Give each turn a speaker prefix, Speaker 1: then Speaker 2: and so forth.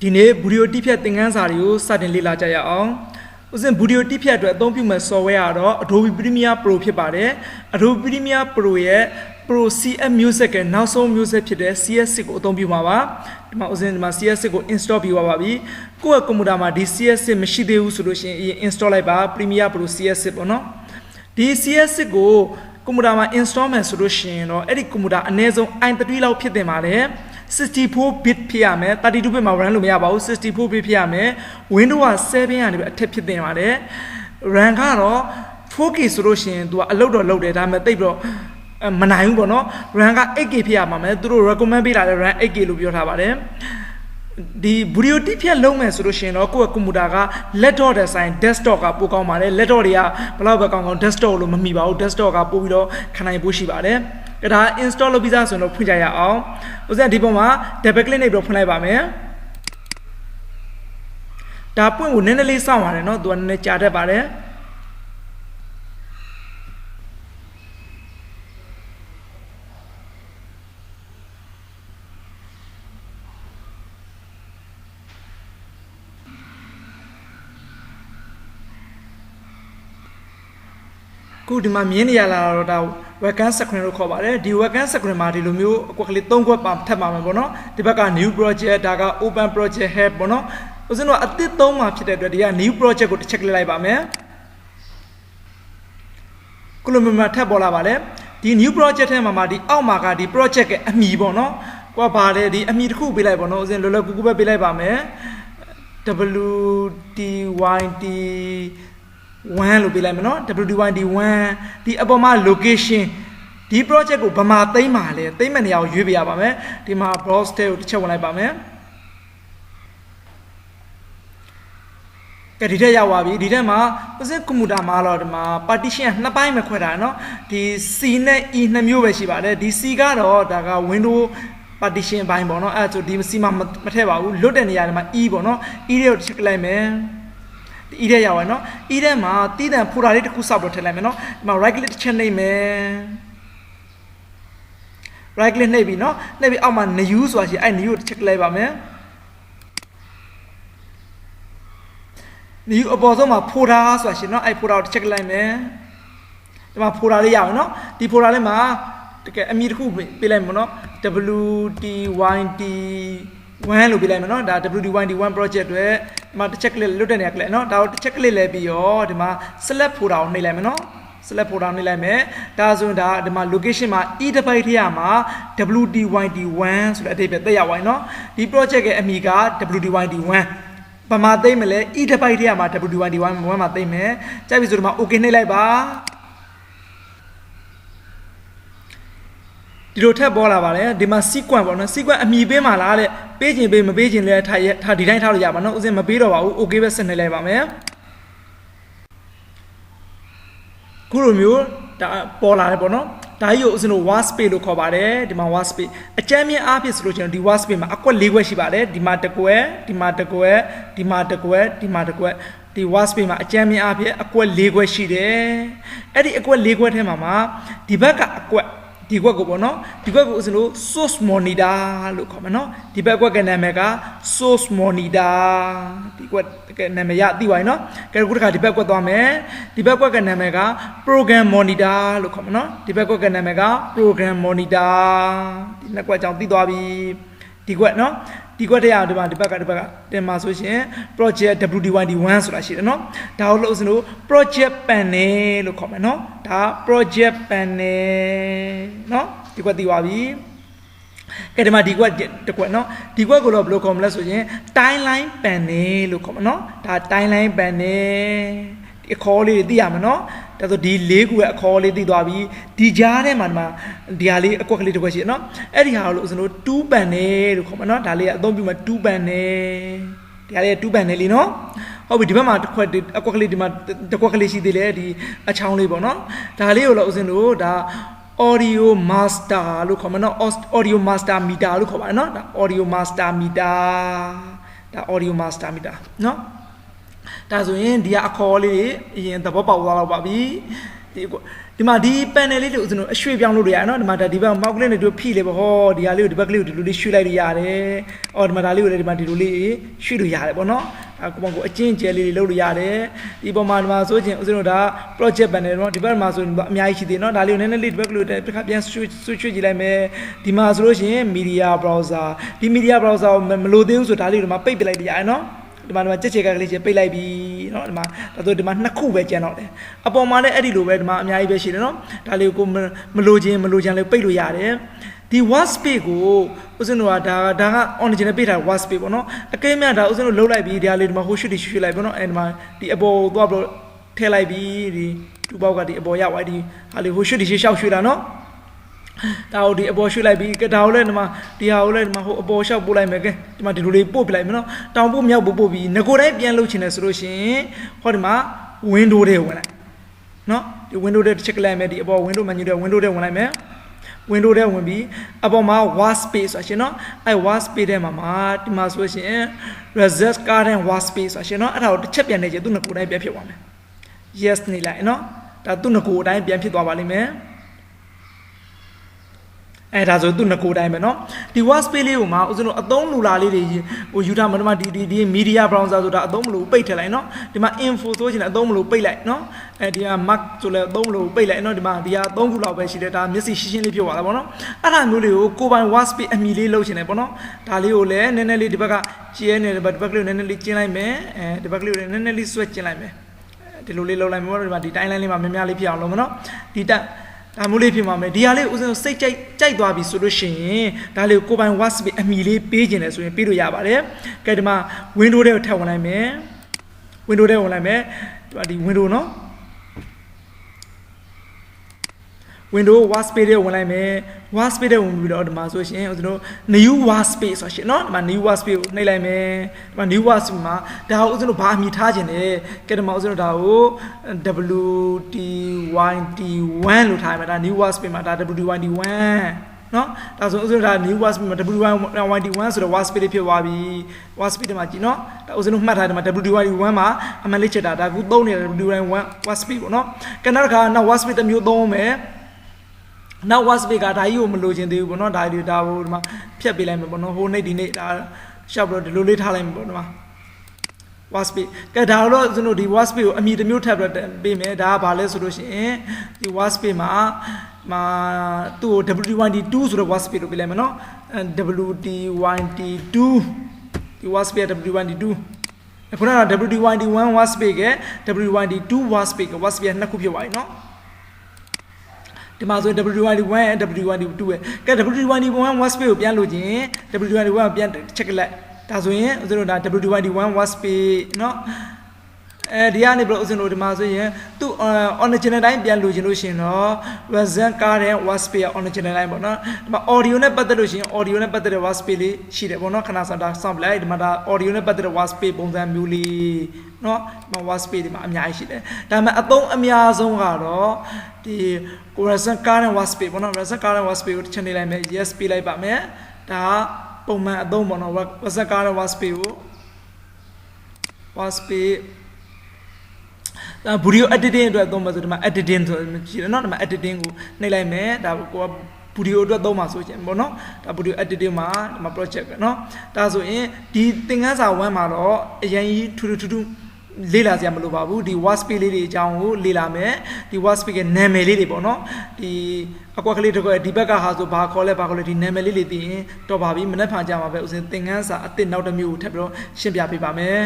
Speaker 1: ဒီနေ့ဗီဒီယိုတိဖြတ်သင်ခန်းစာတွေကိုစတင်လေ့လာကြရအောင်ဥစဉ်ဗီဒီယိုတိဖြတ်အတွက်အသုံးပြုမဲ့ software ကတော့ Adobe Premiere Pro ဖြစ်ပါတယ် Adobe Premiere Pro ရဲ့ Pro CS Music ရဲ့နောက်ဆုံးမျိုးဆက်ဖြစ်တဲ့ CS6 ကိုအသုံးပြုမှာပါဒီမှာဥစဉ်ဒီမှာ CS6 ကို install ပြီးပါပြီကိုယ့်ရဲ့ကွန်ပျူတာမှာဒီ CS6 မရှိသေးဘူးဆိုလို့ရှိရင် install လိုက်ပါ Premiere Pro CS6 ပေါ့နော်ဒီ CS6 ကိုကွန်ပျူတာမှာ install မယ်ဆိုလို့ရှိရင်တော့အဲ့ဒီကွန်ပျူတာအနည်းဆုံး i3 လောက်ဖြစ်တင်ပါတယ်64 bit ဖြစ်ရမယ်32 bit မှာ run လို့မရပါဘူး64 bit ဖြစ်ရမယ် Windows 7ကနေပဲအထက်ဖြစ်တင်ပါတယ် run ကတော့ 4K ဆိုလို့ရှိရင်သူကအလုပ်တော့လုပ်တယ်ဒါပေမဲ့တိတ်တော့မနိုင်ဘူးပေါ့နော် run က 8K ဖြစ်ရမှာမယ်သူတို့ recommend ပေးလာတဲ့ run 8K လို့ပြောထားပါတယ်ဒီဗီဒီယိုတိဖြတ်လုံးမယ်ဆိုလို့ရှိရင်တော့ကိုယ့်ရဲ့ကွန်ပျူတာက laptop တဲ့ဆိုင် desktop ကပိုကောင်းပါတယ် laptop တွေကဘယ်လောက်ပဲကောင်းကောင်း desktop လို့မမီပါဘူး desktop ကပို့ပြီးတော့ခံနိုင်ဖို့ရှိပါတယ်ဒါ install လုပ်ပြီးသားဆိုတော့ဖွင့်ကြရအောင်ဥစဉ်ဒီပုံမှာ double click နဲ့ပြီးတော့ဖွင့်လိုက်ပါမယ်ဒါပွင့်ကိုနည်းနည်းလေးစောင့်ပါတယ်เนาะသူကနည်းနည်းကြာတတ်ပါတယ်ခုဒီမှာမြင်နေရလာတော့ဒါ webcam screen လို့ခေါ်ပါတယ်ဒီ webcam screen မှာဒီလိုမျိုးအကွက်ကလေး3ခွက်ပါထပ်ပါမယ်ပေါ့နော်ဒီဘက်က new project ဒါက open project help ပေါ့နော်ဥစဉ်တော့အသစ်3မှာဖြစ်တဲ့အတွက်ဒီက new project ကိုတစ်ချက်လိုက်ပါမယ်ခုလိုမျိုးထပ်ပေါ်လာပါလေဒီ new project ထဲမှာဒီအောက်မှာကဒီ project ရဲ့အမည်ပေါ့နော်ကိုကဘာလဲဒီအမည်တစ်ခုပေးလိုက်ပေါ့နော်ဥစဉ်လောလောကူကူပဲပေးလိုက်ပါမယ် WTYT 1လို့ပေးလိုက်မယ်နော် WD1D1 ဒီအပေါ်မှာ location ဒီ project ကိုဗမာသိမ်းမှာလဲသိမ်းမဲ့နေရာကိုရွေးပြရပါမယ်ဒီမှာ browse ထဲကိုတစ်ချက်ဝင်လိုက်ပါမယ်ကဲဒီထက်ရောက်သွားပြီဒီထက်မှာဥစဉ်ကွန်ပျူတာမှာတော့ဒီမှာ partition နှစ်ပိုင်းပဲခွဲထားနော်ဒီ C နဲ့ E နှစ်မျိုးပဲရှိပါတယ်ဒီ C ကတော့ဒါက Windows partition ဘိုင်းပေါ့နော်အဲ့ဒါဆိုဒီ C မှာမထည့်ပါဘူးလွတ်တဲ့နေရာဒီမှာ E ပေါ့နော် E တွေကိုတစ်ချက်လိုက်မယ်E တဲ့ရောက်ရနော် E တဲ့မှာတီးတန်ဖိုတာလေးတစ်ခုစောက်တော့ထည့်လိုက်မယ်နော်ဒီမှာ right click တစ်ချက်နှိပ်မယ် right click နှိပ်ပြီနော်နှိပ်ပြီးအောက်မှာ new ဆိုတာရှိအဲ့ new ကိုတစ်ချက်လိုက်ပါမယ် new အပေါ်ဆုံးမှာဖိုတာဆိုတာရှိနော်အဲ့ဖိုတာကိုတစ်ချက်လိုက်မယ်ဒီမှာဖိုတာလေးရအောင်နော်ဒီဖိုတာလေးမှာတကယ်အမည်တစ်ခုပေးလိုက်မယ်နော် WTYT 1လို့ပြလိုက်မယ်နော်ဒါ WD1D1 project တွေဒီမှာတစ်ချက်ကလစ်လွတ်တဲ့နေရာကလစ်နော်ဒါကိုတစ်ချက်ကလစ်လဲပြီးရောဒီမှာ select folder ကိုနှိပ်လိုက်မယ်နော် select folder နှိပ်လိုက်မယ်ဒါဆိုရင်ဒါဒီမှာ location မှာ e တစ်ပိုက်ထဲမှာ WD1D1 ဆိုတဲ့အဓိပ္ပာယ်သက်ရောက်သွားပြီနော်ဒီ project ရဲ့အမည်က WD1D1 ဘာမှသိမ့်မလဲ e တစ်ပိုက်ထဲမှာ WD1D1 မှာသိမ့်မယ်ကြိုက်ပြီဆိုဒီမှာ okay နှိပ်လိုက်ပါဒီလိုထပ်ပေါ်လာပါလေဒီမှာ sequence ပေါ့နော် sequence အမည်ပေးမှာလားတဲ့ပေးခြင်းပေးမပေးခြင်းလဲထားဒီတိုင်းထားလို့ရပါနော်ဥစဉ်မပေးတော့ပါဘူး okay ပဲဆက်နေလိုက်ပါမယ်ခုလိုမျိုးဒါပေါ်လာတယ်ပေါ့နော်ဒါကြီးကိုဥစဉ်တို့ word space လို့ခေါ်ပါတယ်ဒီမှာ word space အကြမ်းမြင့်အားဖြင့်ဆိုလို့ချင်းဒီ word space မှာအကွက်၄ခွက်ရှိပါတယ်ဒီမှာတစ်ကွက်ဒီမှာတစ်ကွက်ဒီမှာတစ်ကွက်ဒီမှာတစ်ကွက်ဒီ word space မှာအကြမ်းမြင့်အားဖြင့်အကွက်၄ခွက်ရှိတယ်အဲ့ဒီအကွက်၄ခွက်ထဲမှာဒီဘက်ကအကွက်ဒီကွက်ကိုပေါ့နော်ဒီကွက်ကိုဥစဉ်လို့ source monitor လို့ခေါ်မှာနော်ဒီဘက်ကွက်ကနာမည်က source monitor ဒီကွက်ကနာမည်ရသိပါရင်နော်ကဲခုတစ်ခါဒီဘက်ကွက်သွားမယ်ဒီဘက်ကွက်ကနာမည်က program monitor လို့ခေါ်မှာနော်ဒီဘက်ကွက်ကနာမည်က program monitor ဒီနှစ်ကွက်ကြောင့်သိသွားပြီဒီကွက်နော်ဒီကွက်တရားဒီမှာဒီဘက်ကတင်မှာဆိုရှင် project WD1D1 ဆိုတာရှိတယ်နော်ဒါကိုလို့ဥစဉ်လို့ project panel လို့ခေါ်မယ်နော်ဒါ project panel နော်ဒီကွက်သိသွားပြီကဲဒီမှာဒီကွက်တစ်ကွက်နော်ဒီကွက်ကိုတော့ဘယ်လိုခေါ်မလဲဆိုရင် timeline panel လို့ခေါ်မှာနော်ဒါ timeline panel ဒီအခေါ်လေးတွေသိရမှာနော်ဒါဆိုဒီ၄ခုရဲ့အခေါ်လေးသိသွားပြီဒီကြားထဲမှာဒီဟာလေးအကွက်ကလေးတစ်ခွက်ရှိရနော်အဲ့ဒီဟာကိုလို့ဥစဉ်လို့2 panel လို့ခေါ်မှာနော်ဒါလေးကအသုံးပြုမှာ2 panel ဒီဟာလေး2 panel လေးနော်ဟုတ်ပြီဒီဘက်မှာတစ်ခွက်အကွက်ကလေးဒီမှာတစ်ခွက်ကလေးရှိသေးတယ်ဒီအချောင်းလေးပေါ့နော်ဒါလေးကိုလို့ဥစဉ်လို့ဒါ audio master လို့ခေါ်မှာနော် audio master meter လို့ခေါ်ပါတယ်နော်ဒါ audio master meter ဒါ audio master meter နော်ဒါဆိုရင်ဒီကအခေါ်လေးအရင်သဘောပေါက်သွားတော့ပါပြီဒီ ဒီမှာဒီ panel လေးတွေဦးဇင်းတို့အရွှေ့ပြောင်းလို့ရတယ်နော်ဒီမှာဒါဒီဘက်မောက်ကလေးနဲ့တို့ဖိလေပေါ့ဟောဒီဟာလေးကိုဒီဘက်ကလေးကိုဒီလိုလေးရွှေ့လိုက်လို့ရတယ်အော်ဒီမှာဒါလေးကိုလည်းဒီမှာဒီလိုလေးရွှေ့လို့ရတယ်ပေါ့နော်အခုမှကိုအချင်းကျဲလေးတွေလုပ်လို့ရတယ်ဒီပေါ်မှာဒီမှာဆိုရင်ဦးဇင်းတို့ဒါ project panel နော်ဒီဘက်မှာဆိုရင်အများကြီးရှိသေးနော်ဒါလေးကိုနည်းနည်းလေးဒီဘက်ကလေးတစ်ခါပြန်ရွှေ့ကြည့်လိုက်မယ်ဒီမှာဆိုလို့ရှိရင် media browser ဒီ media browser ကိုမလိုသေးဘူးဆိုဒါလေးကိုဒီမှာပိတ်ပစ်လိုက်လို့ရတယ်နော်ဒီမှာကြက်ချေကလေးချင်းပိတ်လိုက်ပြီเนาะဒီမှာဒါဆိုဒီမှာနှစ်ခုပဲကျန်တော့တယ်အပေါ်မှာလည်းအဲ့ဒီလိုပဲဒီမှာအများကြီးပဲရှိတယ်เนาะဒါလေးကိုမလိုချင်လေးပိတ်လို့ရတယ်ဒီ workspace ကိုဦးဇင်းတို့ကဒါက original ပေးထား workspace ပေါ့เนาะအကိမ်းမြဒါဦးဇင်းတို့လှုပ်လိုက်ပြီဒီဟာလေးဒီမှာဟိုရွှေ့လိုက်ပေါ့เนาะအဲ့ဒီမှာဒီအပေါ်သွားပြီးထည့်လိုက်ပြီဒီတူပေါက်ကဒီအပေါ်ရောက်သွားဒီဟာလေးဟိုရွှေ့ရှောက်ရွှေ့တာเนาะဒါကိုဒီအပေါ်ရွှေ့လိုက်ပြီးကဒါကိုလည်းဒီမှာဒီဟာကိုလည်းဒီမှာဟိုအပေါ်လျှောက်ပို့လိုက်မယ်ကဲဒီမှာဒီလိုလေးပို့ပြလိုက်မယ်နော်တောင်ပို့မြောက်ပို့ပြီးငကိုတိုင်းပြန်လုပ်ချင်တယ်ဆိုလို့ရှိရင်ဟောဒီမှာ window တွေဝင်လိုက်နော်ဒီ window တွေချက်ကလိုက်မယ်ဒီအပေါ် window menu တွေ window တွေဝင်လိုက်မယ် window တွေဝင်ပြီးအပေါ်မှာ workspace ဆိုရှင်နော်အဲ workspace ထဲမှာဒီမှာဆိုရှင် reserve current workspace ဆိုရှင်နော်အဲ့ဒါကိုတစ်ချက်ပြန်နေချင်သူငကိုတိုင်းပြန်ဖြစ်သွားမယ် yes နေလိုက်နော်ဒါသူငကိုတိုင်းပြန်ဖြစ်သွားပါလိမ့်မယ်အဲ့ဒါဆိုသူ့ငကိုတိုင်းပဲเนาะဒီ workspace လေးကိုမှဦးဇင်းတို့အသုံးလူလာလေးတွေဟိုယူထားမှာဒီမှာဒီ media browser ဆိုတာအသုံးမလို့ပိတ်ထည့်လိုက်เนาะဒီမှာ info ဆိုချင်တဲ့အသုံးမလို့ပိတ်လိုက်เนาะအဲဒီက mark ဆိုလဲအသုံးမလို့ပိတ်လိုက်เนาะဒီမှာဒီဟာ3ခုလောက်ပဲရှိတယ်ဒါမျက်စိရှင်းရှင်းလေးဖြစ်သွားတာပေါ့เนาะအဲ့ဒါမျိုးလေးကိုကိုပိုင် workspace အမီလေးလုပ်ချင်တယ်ပေါ့เนาะဒါလေးကိုလည်းနည်းနည်းလေးဒီဘက်ကကျဲနေတယ်ဒီဘက်ကလေးကိုနည်းနည်းလေးကျင်းလိုက်မယ်ဒီဘက်ကလေးကိုနည်းနည်းလေးဆွဲကျင်းလိုက်မယ်ဒီလိုလေးလုပ်လိုက်မယ်ပေါ့ဒီမှာဒီ timeline လေးမှာများများလေးဖြစ်အောင်လုပ်မယ်เนาะဒီတက်ဒါမျိုးလေးဖြစ်မှာမယ်ဒီဟာလေးဦးဇင်းစိတ်ကြိုက်သွားပြီဆိုလို့ရှိရင်ဒါလေးကိုပိုင် workspace အမီလေးပေးခြင်းတယ်ဆိုရင်ပေးလို့ရပါတယ်ကဲဒီမှာ window တွေကိုထပ်ဝင်လိုက်မယ် window တွေဝင်လိုက်မယ်ဒီ window เนาะ window workspace တွေဝင်လိုက်မယ် workspace တွေဝင်ပြီးတော့ဒီမှာဆိုရှင်ဦးဇင်းတို့ new workspace ဆိုရှင်เนาะဒီမှာ new workspace ကိုနှိပ်လိုက်မယ်ဒီမှာ new workspace မှာဒါကိုဦးဇင်းတို့ဘာအမီထားခြင်းလဲကဲဒီမှာဦးဇင်းတို့ဒါကို WDYD1 လို့ထားရမယ်ဒါ new workspace မှာဒါ WDYD1 เนาะဒါဆိုဦးဇင်းတို့ဒါ new workspace မှာ WDYD1 ဆိုတော့ workspace ဖြစ်သွားပြီ workspace တွေမှာကြည့်เนาะဒါဦးဇင်းတို့မှတ်ထားတယ်မှာ WDYD1 မှာအမှန်လေးချက်တာဒါကူသုံးနေတဲ့ WDYD1 workspace ပေါ့เนาะကဲနောက်တစ်ခါနောက် workspace တစ်မျိုးသုံးမယ်နောက် workspace ကဒါကြီးကိုမလိုချင်သေးဘူးပေါ့နော်ဒါဟိုဒီမှာဖြတ်ပေးလိုက်မယ်ပေါ့နော်ဟိုနေ့ဒီနေ့ဒါရှောက်ပြီးတော့ဒီလိုလေးထားလိုက်မယ်ပေါ့ဒီမှာ workspace ကဲဒါတော့ကျွန်တော်ဒီ workspace ကိုအမည်တစ်မျိုးထပ်ပြီးပေးမယ်ဒါကဘာလဲဆိုလို့ရှိရင်ဒီ workspace မှာသူ့ကို WD1D2 ဆိုတော့ workspace လို့ပေးလိုက်မယ်နော် WD1D2 ဒီ workspace WD1D2 ခုနက WD1D1 workspace က WD1D2 workspace က workspace နှစ်ခုဖြစ်သွားပြီနော်ဒီမှာဆို WD1D1 and WD1D2 ပဲကဲ WD1D1 workspace ကိုပြန်လို့ချင်း WD1D1 ကိုပြန် check လိုက်ဒါဆိုရင်ဦးဇင်းတို့ဒါ WD1D1 workspace เนาะဒီကနေပြီးတော့ဦးဇင်းတို့ဒီမှာဆိုရင်သူ့ original တိုင်းပြန်လို့ချင်းလို့ရှင်တော့ version ကားတဲ့ workspace original တိုင်းပေါ့เนาะဒီမှာ audio နဲ့ပတ်သက်လို့ရှင် audio နဲ့ပတ်သက်တဲ့ workspace လေးရှိတယ်ပေါ့เนาะခဏစတာ sound လိုက်ဒီမှာဒါ audio နဲ့ပတ်သက်တဲ့ workspace ပုံစံမျိုးလေးเนาะဒီမှာ workspace ဒီမှာအများကြီးရှိတယ်ဒါပေမဲ့အသုံးအများဆုံးကတော့ဒီ version ကားတဲ့ workspace ပေါ့เนาะ version ကားတဲ့ workspace ကိုတစ်ချက်နေလိုက်မယ် yes ပေးလိုက်ပါမယ်ဒါပုံမှန်အသုံးပေါ့เนาะ version ကားတဲ့ workspace ကို workspaceဒါ video editing အတွက်သုံးမှာဆိုဒီမှာ editing ဆိုရှိတယ်เนาะဒီမှာ editing ကိုနှိပ်လိုက်မယ်ဒါကိုက video အတွက်သုံးမှာဆိုရှင်ပေါ့เนาะဒါ video editing မှာဒီမှာ project ပဲเนาะဒါဆိုရင်ဒီသင်ခန်းစာ1မှာတော့အရင်ကြီးထူးလေ့လာစရာမလိုပါဘူးဒီ workspace လေးတွေအကြောင်းကိုလေ့လာမယ်ဒီ workspace ရဲ့နာမည်လေးတွေပေါ့เนาะဒီအကွက်ကလေးတစ်ခွက်ဒီဘက်ကဟာဆိုဘာခေါ်လဲဒီနာမည်လေးတွေသိရင်တော့ပါပြီမနေ့ဖန်ကြမှာပဲဥစဉ်သင်ခန်းစာအစ်စ်နောက်တစ်မျိုးကိုထပ်ပြီးတော့ရှင်းပြပေးပါမယ်